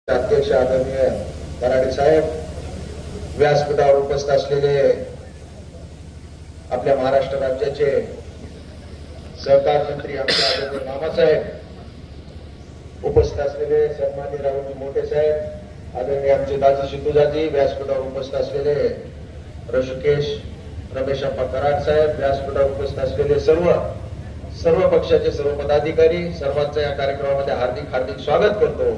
अध्यक्ष आदरणीय कराडे साहेब, व्यासपीठावर उपस्थित असलेले आपल्या महाराष्ट्र राज्याचे सहकार मंत्री आमचे आदरणीय मामासाहेब, उपस्थित असलेले सन्माननीय राहुलजी मोठे साहेब, आदरणीय आमचे दाजी शिंदूजाजी, व्यासपीठावर उपस्थित असलेले ऋषिकेश रमेशप्पा कराड साहेब, व्यासपीठावर उपस्थित असलेले सर्व पक्षाचे सर्व पदाधिकारी, सर्वांचं या कार्यक्रमामध्ये हार्दिक स्वागत करतो।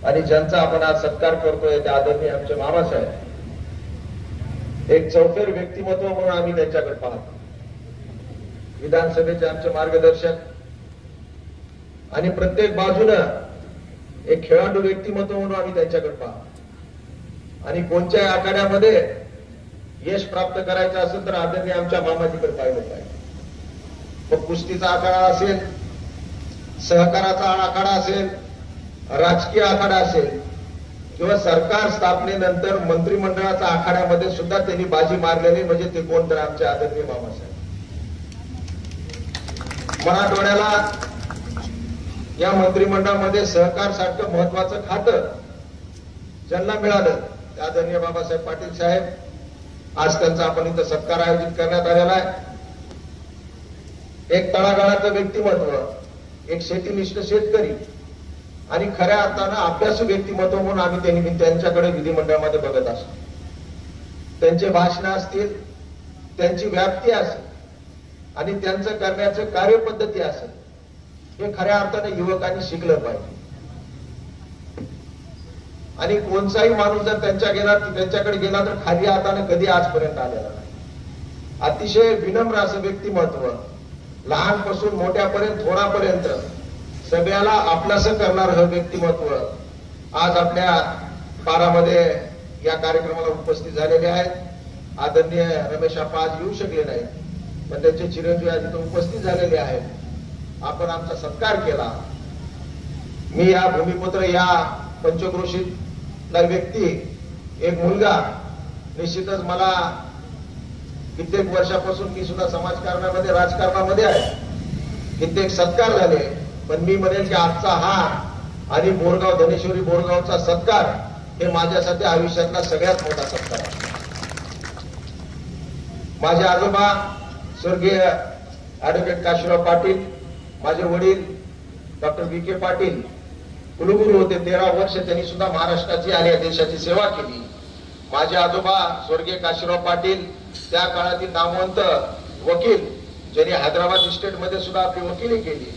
आणि ज्यांचा आपण आज सत्कार करतोय ते आदरणीय आमचे मामासाहेब, एक चौफेर व्यक्तिमत्व म्हणून आम्ही त्यांच्याकडे पाहतो। विधानसभेचे आमचे मार्गदर्शक आणि प्रत्येक बाजूनं एक खेळाडू व्यक्तिमत्व म्हणून आम्ही त्यांच्याकडे पाहतो। आणि कोणत्याही आखाड्यामध्ये यश प्राप्त करायचं असेल तर आदरणीय आमच्या मामाजीकडे पाहिलं पाहिजे। मग कुस्तीचा आखाडा असेल, सहकाराचा आखाडा असेल, राजकीय आखाडा असेल किंवा सरकार स्थापनेनंतर मंत्रिमंडळाचा आखाड्यामध्ये सुद्धा त्यांनी बाजी मारलेली म्हणजे ते कोण तर आमचे आदरणीय मामासाहेब। मराठवाड्याला या मंत्रिमंडळामध्ये सहकार सारखं महत्वाचं खातं ज्यांना मिळालं ते आदरणीय बाबासाहेब पाटील साहेब। आज त्यांचा आपण इथं सत्कार आयोजित करण्यात आलेला आहे। एक तळागाळाचं व्यक्तिमत्व, एक शेतीनिष्ठ शेतकरी आणि खऱ्या अर्थानं अभ्यासू व्यक्तिमत्व म्हणून आम्ही त्यांच्याकडे विधिमंडळामध्ये बघत असतो। त्यांचे भाषण असतील, त्यांची व्याप्ती असेल आणि त्यांचं करण्याचं कार्यपद्धती असेल, हे खऱ्या अर्थाने युवकांनी शिकलं पाहिजे। आणि कोणताही माणूस जर त्यांच्याकडे गेला तर खाली हाताने कधी आजपर्यंत आलेला नाही। अतिशय विनम्र असं व्यक्तिमत्व, लहानपासून मोठ्यापर्यंत थोरापर्यंत सगळ्याला आपलंसं करणार हे व्यक्तिमत्व आज आपल्या पारामध्ये या कार्यक्रमाला उपस्थित झालेले आहेत। आदरणीय रमेशप्पा आज येऊ शकले नाही, पण त्यांचे चिरंजीव आज इथे उपस्थित झालेले आहेत। आपण आमचा सत्कार केला। मी या भूमिपुत्र या पंचक्रोशीतला व्यक्ती, एक मुलगा, निश्चितच मला कित्येक वर्षापासून मी सुद्धा समाजकारणामध्ये राजकारणामध्ये आहे, कित्येक सत्कार झाले, पण मी म्हणेल की आजचा हा आणि धनेश्वरी बोरगावचा सत्कार हे माझ्यासाठी आयुष्यातला सगळ्यात मोठा सत्कार आहे। माझे आजोबा स्वर्गीय ऍडव्होकेट काशीराव पाटील, माझे वडील डॉक्टर विखे पाटील कुलगुरू होते। 13 वर्ष त्यांनी सुद्धा महाराष्ट्राची आणि या देशाची सेवा केली। माझे आजोबा स्वर्गीय काशीराव पाटील त्या काळातील नामवंत वकील, ज्यांनी हैदराबाद इस्टेटमध्ये सुद्धा आपली वकिली केली।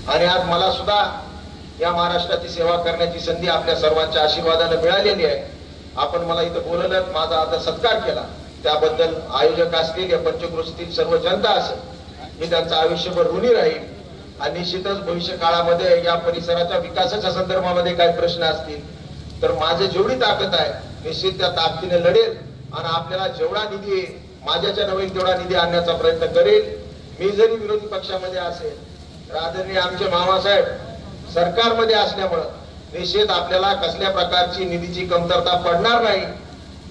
आणि आज मला सुद्धा या महाराष्ट्राची सेवा करण्याची संधी आपल्या सर्वांच्या आशीर्वादाने मिळालेली आहे। आपण मला इथं बोलवलं, माझा आता सत्कार केला, त्याबद्दल आयोजक असतील, या पंचक्रोशीतील सर्व जनता असेल, मी त्यांचा आयुष्यभर ऋणी राहील। आणि निश्चितच भविष्य काळामध्ये या परिसराच्या विकासाच्या संदर्भामध्ये काही प्रश्न असतील तर माझी जेवढी ताकद आहे निश्चित त्या ताकदीने लढेल आणि आपल्याला जेवढा निधी माझ्याच्या नवीन तेवढा निधी आणण्याचा प्रयत्न करेल। मी जरी विरोधी पक्षामध्ये असेल तर आदरणीय आमचे मामासाहेब सरकारमध्ये असल्यामुळे निश्चित आपल्याला कसल्या प्रकारची निधीची कमतरता पडणार नाही।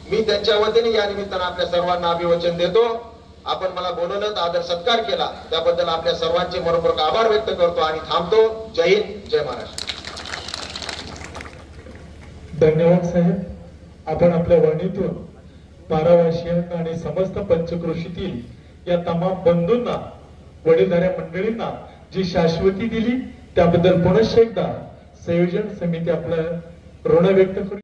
मी त्यांच्या वतीने या निमित्तानं आपल्या सर्वांना अभिवचन देतो। आपण मला बोलवलं, आदर सत्कार केला, त्याबद्दल आपल्या सर्वांचे मनपूर्वक आभार व्यक्त करतो आणि थांबतो। जय हिंद, जय महाराष्ट्र। धन्यवाद साहेब। आपण आपल्या वाणीतून बारावाशियांना आणि समस्त पंचक्रोशीतील या तमाम बंधूंना, वडीलधाऱ्या मंडळींना जी शाश्वती दिली त्याबद्दल पुनश्च एकदा संयोजन समिती आपलं ऋण व्यक्त करू।